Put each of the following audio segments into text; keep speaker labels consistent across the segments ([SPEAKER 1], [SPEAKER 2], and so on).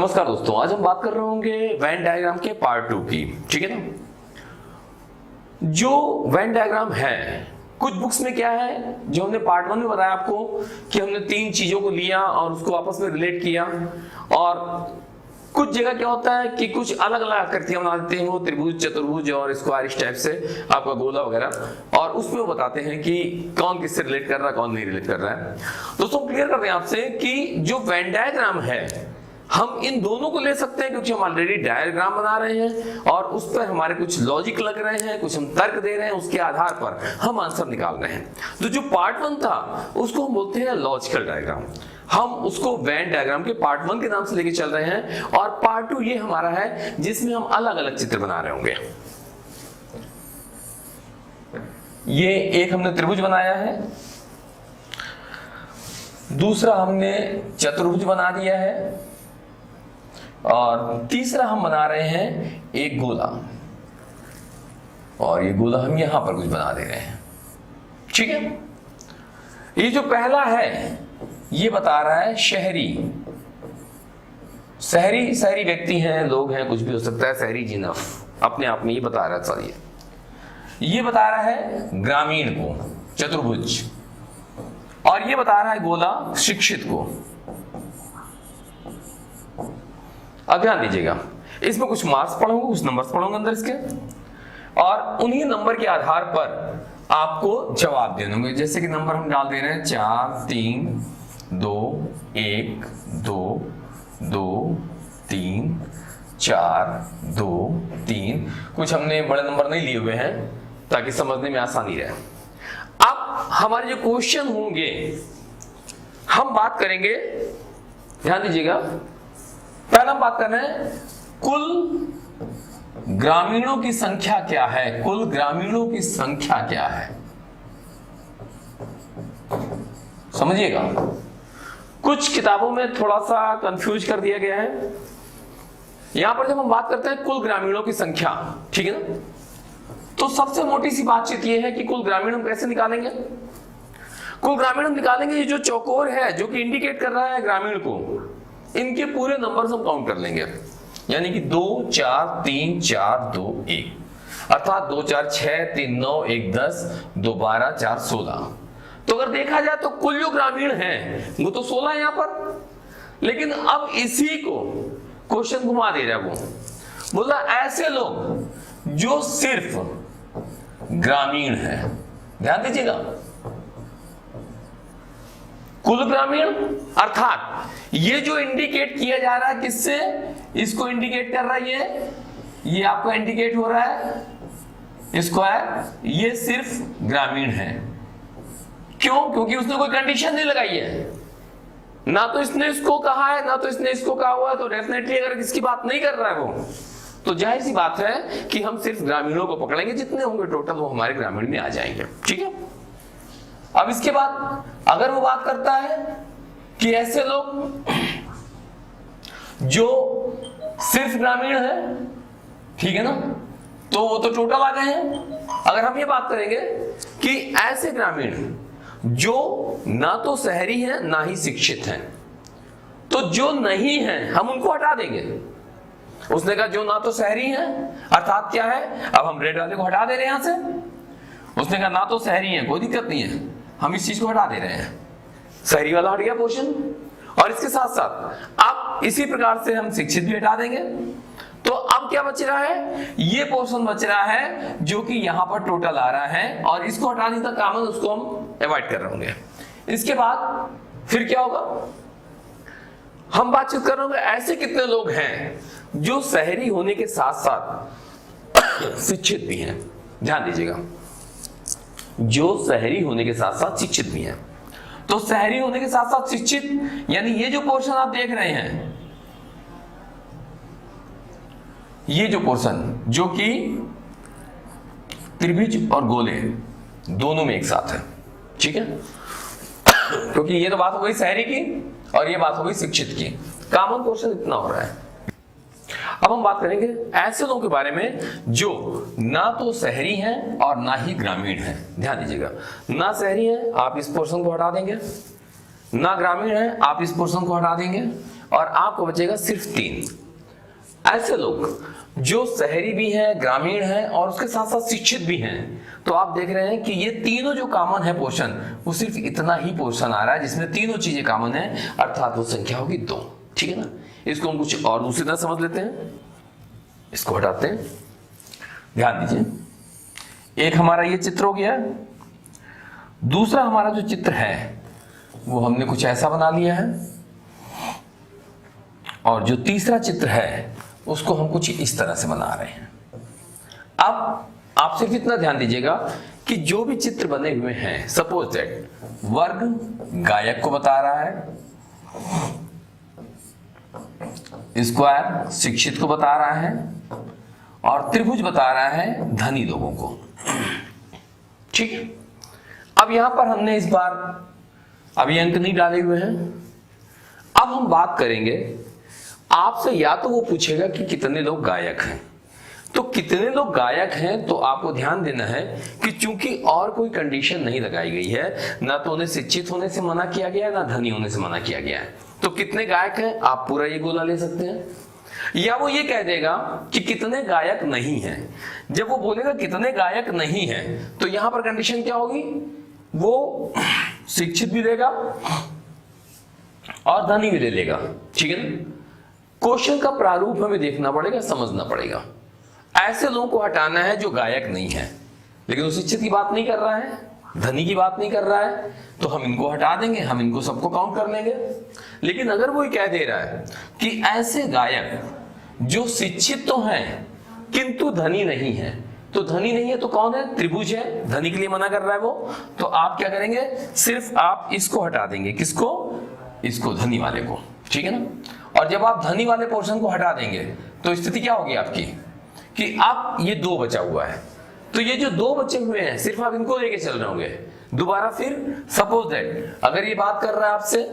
[SPEAKER 1] नमस्कार दोस्तों, आज हम बात कर रहे होंगे वेन डायग्राम के पार्ट 2 की। ठीक है ना। जो वेन डायग्राम है कुछ बुक्स में क्या है, जो हमने पार्ट 1 में बताया आपको कि हमने 3 चीजों को लिया और उसको आपस में रिलेट किया, और कुछ जगह क्या होता है कि कुछ अलग अलग आकृतियां बना देते हैं, वो त्रिभुज, चतुर्भुज और स्क्वायरिश टाइप से आपका गोला वगैरह, और उसमें वो बताते हैं कि कौन किससे रिलेट कर रहा है, कौन नहीं रिलेट कर रहा है। दोस्तों क्लियर कर रहे हैं आपसे कि जो वेन डायग्राम है हम इन दोनों को ले सकते हैं, क्योंकि हम ऑलरेडी डायग्राम बना रहे हैं और उस पर हमारे कुछ लॉजिक लग रहे हैं, कुछ हम तर्क दे रहे हैं, उसके आधार पर हम आंसर निकाल रहे हैं। तो जो पार्ट 1 था उसको हम बोलते हैं लॉजिकल डायग्राम, हम उसको वेन डायग्राम के पार्ट 1 के नाम से लेके चल रहे हैं, और पार्ट 2 ये हमारा है जिसमें हम अलग अलग चित्र बना रहे होंगे। ये एक हमने त्रिभुज बनाया है, दूसरा हमने चतुर्भुज बना दिया है, और तीसरा हम बना रहे हैं एक गोला, और ये गोला हम यहां पर कुछ बना दे रहे हैं। ठीक है। ये जो पहला है ये बता रहा है शहरी शहरी व्यक्ति हैं, लोग हैं, कुछ भी हो सकता है, शहरी जिनफ अपने आप में ये बता रहा है। सॉरी, ये बता रहा है ग्रामीण को चतुर्भुज, और ये बता रहा है गोला शिक्षित को। अब ध्यान दीजिएगा, इसमें कुछ मार्क्स पढ़ोगे, कुछ नंबर्स पढ़ोगे अंदर इसके, और उन्हीं नंबर के आधार पर आपको जवाब देने होंगे। जैसे कि नंबर हम डाल दे रहे हैं 4 3 2 1 2 2 3 4 2 3। कुछ हमने बड़े नंबर नहीं लिए हुए हैं ताकि समझने में आसानी रहे। अब हमारे जो क्वेश्चन होंगे हम बात करेंगे, ध्यान दीजिएगा, पहला हम बात कर रहे हैं कुल ग्रामीणों की संख्या क्या है। कुल ग्रामीणों की संख्या क्या है, समझिएगा। कुछ किताबों में थोड़ा सा कंफ्यूज कर दिया गया है। यहां पर जब हम बात करते हैं कुल ग्रामीणों की संख्या, ठीक है ना, तो सबसे मोटी सी बातचीत यह है कि कुल ग्रामीण हम कैसे निकालेंगे। कुल ग्रामीण हम निकालेंगे, ये जो चौकोर है जो कि इंडिकेट कर रहा है ग्रामीण को, इनके पूरे नंबर्स हम काउंट कर लेंगे, यानी कि 2 4 3 4 2 1, अर्थात 2 4 6 3 9 1 10 2 12 4 16। तो अगर देखा जाए तो कुल जो ग्रामीण हैं वो तो 16 है यहां पर, लेकिन अब इसी को क्वेश्चन घुमा दे रहा है। वो बोला ऐसे लोग जो सिर्फ ग्रामीण है, ध्यान दीजिएगा, कुल ग्रामीण, अर्थात ये जो इंडिकेट किया जा रहा है किससे, इसको इंडिकेट कर रहा है, ये आपका इंडिकेट हो रहा है स्क्वायर, ये सिर्फ ग्रामीण है। क्यों? क्योंकि उसने कोई कंडीशन नहीं लगाई है, ना तो इसने इसको कहा है ना तो इसने इसको कहा हुआ है, तो डेफिनेटली अगर इसकी बात नहीं कर रहा है वो, तो जाहिर सी बात है कि हम सिर्फ ग्रामीणों को पकड़ेंगे, जितने होंगे टोटल वो हमारे ग्रामीण में आ जाएंगे। ठीक है। अब इसके बाद अगर वो बात करता है कि ऐसे लोग जो सिर्फ ग्रामीण है, ठीक है ना, तो वो तो टोटल आ गए हैं। अगर हम ये बात करेंगे कि ऐसे ग्रामीण जो ना तो शहरी हैं ना ही शिक्षित हैं, तो जो नहीं है हम उनको हटा देंगे। उसने कहा जो ना तो शहरी हैं, अर्थात क्या है, अब हम रेड वाले को हटा दे रहे हैं यहां से। उसने कहा ना तो शहरी हैं, कोई दिक्कत नहीं है, हम इस चीज को हटा दे रहे हैं, शहरी वाला हट गया पोर्शन, और इसके साथ साथ अब इसी प्रकार से हम शिक्षित भी हटा देंगे। तो अब क्या बच रहा है, ये पोर्शन बच रहा है जो कि यहां पर टोटल आ रहा है, और इसको हटाने तक कॉमन उसको हम अवॉइड कर रहे होंगे। इसके बाद फिर क्या होगा, हम बातचीत कर रहे होंगे ऐसे कितने लोग हैं जो शहरी होने के साथ साथ शिक्षित भी हैं। ध्यान दीजिएगा, जो शहरी होने के साथ साथ शिक्षित भी हैं। तो शहरी होने के साथ साथ शिक्षित, यानी ये जो पोर्शन आप देख रहे हैं, ये जो पोर्शन जो कि त्रिभुज और गोले दोनों में एक साथ है, ठीक है, क्योंकि ये तो बात हो गई शहरी की और ये बात हो गई शिक्षित की, कॉमन पोर्शन इतना हो रहा है। अब हम बात करेंगे ऐसे लोगों के बारे में जो ना तो शहरी हैं और ना ही ग्रामीण हैं। ध्यान दीजिएगा, ना शहरी हैं आप इस पोर्शन को हटा देंगे, ना ग्रामीण है आप इस पोर्शन को हटा देंगे, और आपको बचेगा सिर्फ 3। ऐसे लोग जो शहरी भी हैं, ग्रामीण हैं और उसके साथ साथ शिक्षित भी हैं, तो आप देख रहे हैं कि ये तीनों जो कॉमन है पोर्शन, वो सिर्फ इतना ही पोर्शन आ रहा है जिसमें तीनों चीजें कॉमन है, अर्थात वो संख्या होगी 2। ठीक है ना। इसको हम कुछ और दूसरी तरह समझ लेते हैं, इसको हटाते हैं। ध्यान दीजिए, एक हमारा ये चित्र हो गया, दूसरा हमारा जो चित्र है वो हमने कुछ ऐसा बना लिया है, और जो तीसरा चित्र है उसको हम कुछ इस तरह से बना रहे हैं। अब आप सिर्फ इतना ध्यान दीजिएगा कि जो भी चित्र बने हुए हैं, सपोज दैट वर्ग गायक को बता रहा है, स्क्वायर शिक्षित को बता रहा है, और त्रिभुज बता रहा है धनी लोगों को। ठीक है। अब यहां पर हमने इस बार अभी अंक नहीं डाले हुए हैं। अब हम बात करेंगे, आपसे या तो वो पूछेगा कि कितने लोग गायक हैं, तो कितने लोग गायक हैं, तो आपको ध्यान देना है कि चूंकि और कोई कंडीशन नहीं लगाई गई है, ना तो उन्हें शिक्षित होने से मना किया गया है, ना धनी होने से मना किया गया है, तो कितने गायक हैं आप पूरा ये गोला ले सकते हैं। या वो ये कह देगा कि कितने गायक नहीं हैं। जब वो बोलेगा कितने गायक नहीं हैं, तो यहां पर कंडीशन क्या होगी, वो शिक्षित भी देगा और धनी भी ले लेगा। ठीक है ना। क्वेश्चन का प्रारूप हमें देखना पड़ेगा, समझना पड़ेगा। ऐसे लोगों को हटाना है जो गायक नहीं है, लेकिन वो शिक्षित की बात नहीं कर रहा है, धनी की बात नहीं कर रहा है, तो हम इनको हटा देंगे, हम इनको सबको काउंट कर लेंगे। लेकिन अगर वो कह दे रहा है कि ऐसे गायक जो शिक्षित तो हैं किंतु धनी नहीं है, तो धनी नहीं है तो कौन है, त्रिभुज है, धनी के लिए मना कर रहा है वो, तो आप क्या करेंगे, सिर्फ आप इसको हटा देंगे। किसको, इसको, धनी वाले को। ठीक है ना। और जब आप धनी वाले पोर्शन को हटा देंगे तो स्थिति क्या होगी आपकी, कि आप ये 2 बचा हुआ है, तो ये जो 2 बचे हुए हैं सिर्फ आप इनको लेके चल रहे होंगे। दोबारा फिर सपोज दैट अगर ये बात कर रहा है आपसे,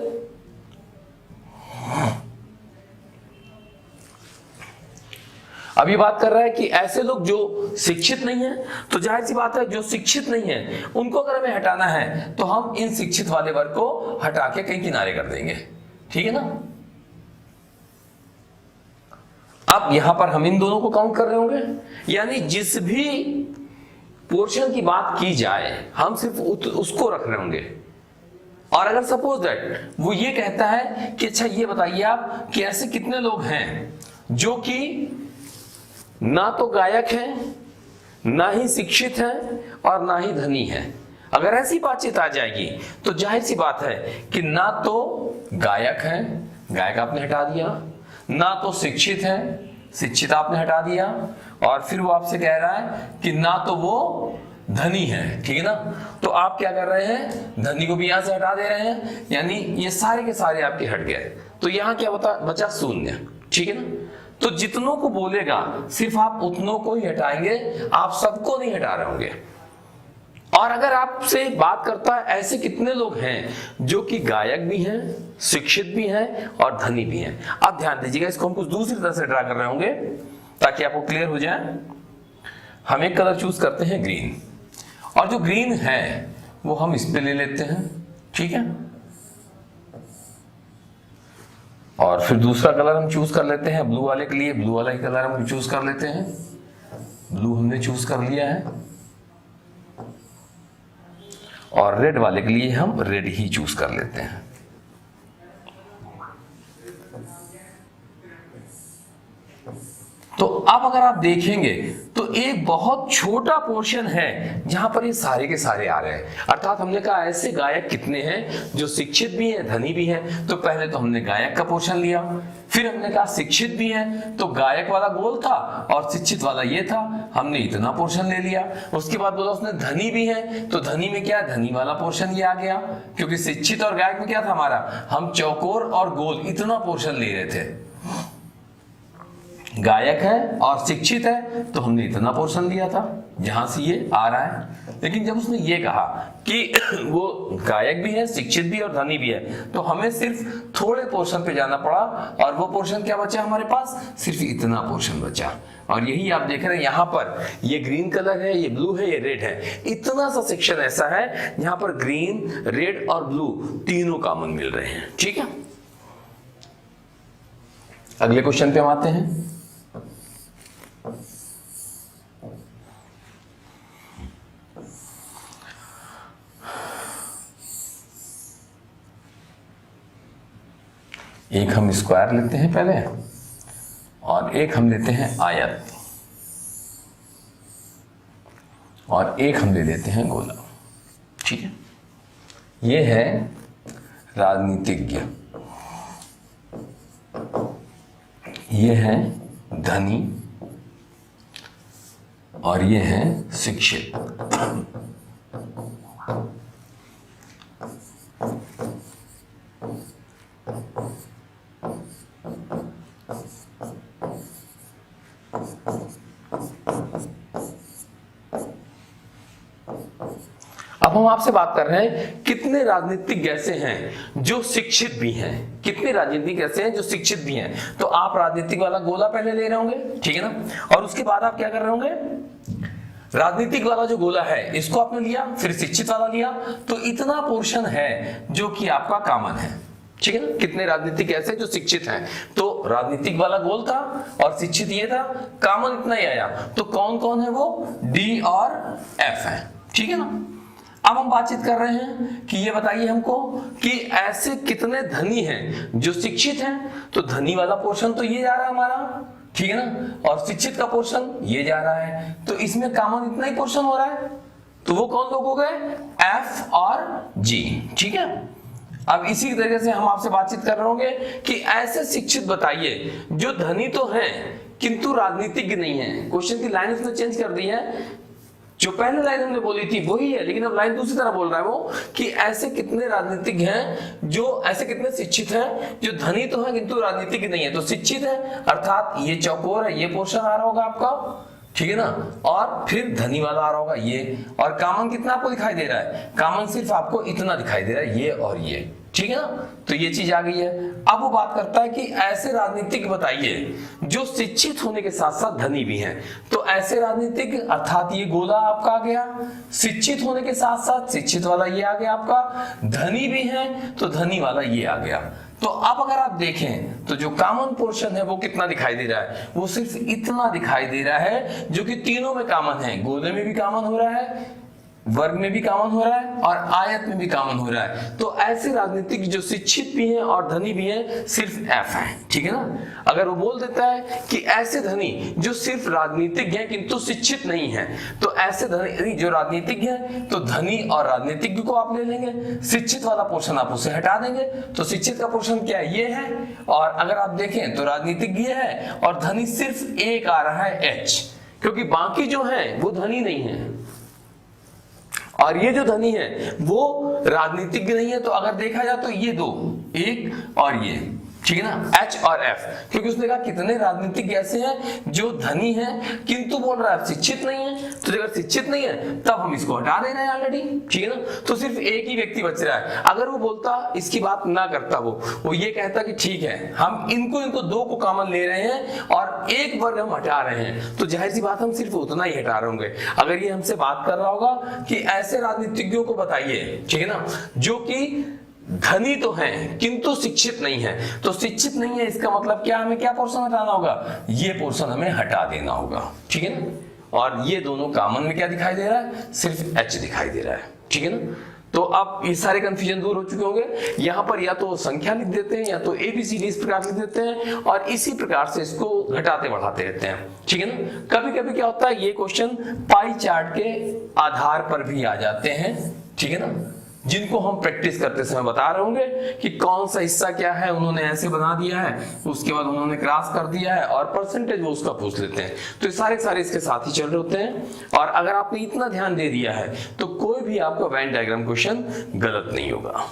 [SPEAKER 1] अभी बात कर रहा है कि ऐसे लोग जो शिक्षित नहीं है, तो जाहिर सी बात है जो शिक्षित नहीं है उनको अगर हमें हटाना है तो हम इन शिक्षित वाले वर्ग को हटा के कहीं किनारे कर देंगे। ठीक है ना। अब यहां पर हम इन दोनों को काउंट कर रहे होंगे, यानी जिस भी पोर्शन की बात की जाए हम सिर्फ उसको रख रहे होंगे। और अगर सपोज दैट वो ये कहता है कि अच्छा ये बताइए आप कि ऐसे कितने लोग हैं जो कि ना तो गायक हैं, ना ही शिक्षित हैं और ना ही धनी हैं, अगर ऐसी बातचीत आ जाएगी तो जाहिर सी बात है कि ना तो गायक हैं, गायक आपने हटा दिया, ना तो शिक्षित है, शिक्षित आपने हटा दिया, और फिर वो आपसे कह रहा है कि ना तो वो धनी है। ठीक है ना। तो आप क्या कर रहे हैं, धनी को भी यहां से हटा दे रहे हैं, यानी ये सारे के सारे आपके हट गए। तो यहां क्या बचा, 0। ठीक है ना। तो जितनों को बोलेगा सिर्फ आप उतनों को ही हटाएंगे, आप सबको नहीं हटा रहे होंगे। और अगर आपसे बात करता है ऐसे कितने लोग हैं जो कि गायक भी हैं, शिक्षित भी हैं और धनी भी हैं। आप ध्यान दीजिएगा, इसको हम कुछ दूसरी तरह से ड्रा कर रहे होंगे ताकि आपको क्लियर हो जाए। हम एक कलर चूज करते हैं ग्रीन, और जो ग्रीन है वो हम इस पे ले लेते हैं। ठीक है। और फिर दूसरा कलर हम चूज कर लेते हैं ब्लू वाले के लिए, ब्लू वाला ही कलर हम चूज कर लेते हैं। ब्लू हमने चूज कर लिया है, और रेड वाले के लिए हम रेड ही चूज कर लेते हैं। तो अब अगर आप देखेंगे तो एक बहुत छोटा पोर्शन है जहां पर ये सारे के सारे आ रहे हैं। अर्थात हमने कहा ऐसे गायक कितने हैं जो शिक्षित भी हैं, धनी भी हैं, तो पहले तो हमने गायक का पोर्शन लिया, फिर हमने कहा शिक्षित भी हैं, तो गायक वाला गोल था और शिक्षित वाला ये था, हमने इतना पोर्शन ले लिया। उसके बाद बोला उसने धनी भी है, तो धनी में क्या, धनी वाला पोर्शन ये आ गया, क्योंकि शिक्षित और गायक में क्या था हमारा, हम चौकोर और गोल इतना पोर्शन ले रहे थे। गायक है और शिक्षित है तो हमने इतना पोर्शन लिया था जहां से ये आ रहा है। लेकिन जब उसने ये कहा कि वो गायक भी है, शिक्षित भी और धनी भी है, तो हमें सिर्फ थोड़े पोर्शन पे जाना पड़ा, और वो पोर्शन क्या बचा हमारे पास, सिर्फ इतना पोर्शन बचा। और यही आप देख रहे हैं यहां पर, ये ग्रीन कलर है, ये ब्लू है, ये रेड है, इतना सा सेक्शन ऐसा है जहां पर ग्रीन, रेड और ब्लू तीनों कॉमन मिल रहे हैं। ठीक है। अगले क्वेश्चन पे हम आते हैं। एक हम स्क्वायर लेते हैं पहले और एक हम लेते हैं आयत और एक हम ले लेते हैं गोला। ठीक है, ये है राजनीतिज्ञ, ये है धनी और ये है शिक्षित। अब हम आपसे बात कर रहे हैं कितने राजनीतिक ऐसे हैं जो शिक्षित भी हैं, कितने राजनीतिक ऐसे हैं जो शिक्षित भी हैं। तो आप राजनीतिक वाला गोला पहले ले रहे होंगे, ठीक है ना, और उसके बाद आप क्या कर रहे होंगे, राजनीतिक वाला जो गोला है इसको आपने लिया, फिर शिक्षित वाला लिया, तो इतना पोर्शन है जो कि आपका कॉमन है। ठीक है ना, कितने राजनीतिक ऐसे जो शिक्षित हैं, तो राजनीतिक वाला गोल था और शिक्षित ये था, कॉमन इतना ही आया। तो कौन कौन है वो, डी और एफ है। ठीक है ना, अब हम बातचीत कर रहे हैं कि ये बताइए हमको कि ऐसे कितने धनी हैं जो शिक्षित हैं। तो धनी वाला पोर्शन तो ये जा रहा है हमारा, ठीक है ना, और शिक्षित का पोर्शन ये जा रहा है, तो इसमें कॉमन इतना ही पोर्शन हो रहा है। तो वो कौन लोग हो गए, एफ और जी। ठीक है, अब इसी तरीके से हम आपसे बातचीत कर रहे होंगे कि ऐसे शिक्षित बताइए जो धनी तो हैं किंतु राजनीतिज्ञ नहीं है। क्वेश्चन की लाइन उसने चेंज कर दी है, जो पहले लाइन हमने बोली थी वही है, लेकिन अब लाइन दूसरी तरह बोल रहा है वो कि ऐसे कितने राजनीतिज्ञ हैं जो, ऐसे कितने शिक्षित हैं जो धनी तो है किंतु राजनीतिज्ञ नहीं है। तो शिक्षित है अर्थात ये चौकोर है, ये पोर्शन आ रहा होगा आपका, ठीक है ना, और फिर धनी वाला आ रहा होगा ये, और कॉमन कितना आपको दिखाई दे रहा है, कॉमन सिर्फ आपको इतना दिखाई दे रहा है, ये और ये। ठीक है ना, तो ये चीज आ गई है। अब वो बात करता है कि ऐसे राजनीतिक बताइए जो शिक्षित होने के साथ साथ धनी भी हैं। तो ऐसे राजनीतिक अर्थात ये गोला आपका आ गया, शिक्षित होने के साथ साथ शिक्षित वाला ये आ गया आपका, धनी भी है तो धनी वाला ये आ गया। तो अब अगर आप देखें तो जो कॉमन पोर्शन है वो कितना दिखाई दे रहा है, वो सिर्फ इतना दिखाई दे रहा है जो कि तीनों में कॉमन है, गोले में भी कॉमन हो रहा है, वर्ग में भी कॉमन हो रहा है और आयत में भी कॉमन हो रहा है। तो ऐसे राजनीतिक जो शिक्षित भी हैं और धनी भी हैं सिर्फ एफ है। ठीक है ना, अगर वो बोल देता है कि ऐसे धनी जो सिर्फ राजनीतिक हैं किंतु शिक्षित नहीं है, तो ऐसे धनी जो राजनीतिक हैं तो धनी और राजनीतिज्ञ को आप ले लेंगे, शिक्षित वाला पोर्शन आप उसे हटा देंगे। तो शिक्षित का पोर्शन क्या है, ये है, और अगर आप देखें तो राजनीतिज्ञ है और धनी सिर्फ एक आ रहा है एच, क्योंकि बाकी जो है वो धनी नहीं है और ये जो धनी है वो राजनीतिज्ञ नहीं है। तो अगर देखा जाए तो ये दो, एक और ये, ठीक है ना, एच और एफ, क्योंकि उसने कहा कितने राजनीतिक ऐसे हैं जो धनी हैं किंतु बोल रहा है शिक्षित नहीं है। तो अगर शिक्षित नहीं है तब हम इसको हटा दे रहे हैं ऑलरेडी, ठीक है ना, तो सिर्फ एक ही व्यक्ति बच रहा है। अगर वो बोलता, इसकी बात ना करता, वो ये कहता कि ठीक है हम इनको दो को कॉमन ले रहे हैं और एक वर्ग हम हटा रहे हैं, तो जाहिर सी बात हम सिर्फ उतना ही हटा रहे होंगे। अगर ये हमसे बात कर रहा होगा कि ऐसे राजनीतिज्ञों को बताइए, ठीक है ना, जो कि धनी तो हैं किंतु शिक्षित नहीं है, तो शिक्षित नहीं है इसका मतलब क्या, हमें क्या पोर्शन हटाना होगा, ये पोर्शन हमें हटा देना होगा। ठीक है ना, और ये दोनों कॉमन में क्या दिखाई दे रहा है, सिर्फ एच दिखाई दे रहा है। ठीक है ना, तो अब ये सारे कंफ्यूजन दूर हो चुके होंगे। यहाँ पर या तो संख्या लिख देते हैं या तो ABCD इस प्रकार लिख देते हैं और इसी प्रकार से इसको घटाते बढ़ाते रहते हैं। ठीक है ना, कभी कभी क्या होता है, ये क्वेश्चन पाई चार्ट के आधार पर भी आ जाते हैं, ठीक है ना, जिनको हम प्रैक्टिस करते समय बता रहे होंगे कि कौन सा हिस्सा क्या है, उन्होंने ऐसे बना दिया है, उसके बाद उन्होंने क्रॉस कर दिया है और परसेंटेज वो उसका पूछ लेते हैं। तो ये सारे इसके साथ ही चल रहे होते हैं और अगर आपने इतना ध्यान दे दिया है तो कोई भी आपका वेन डायग्राम क्वेश्चन गलत नहीं होगा।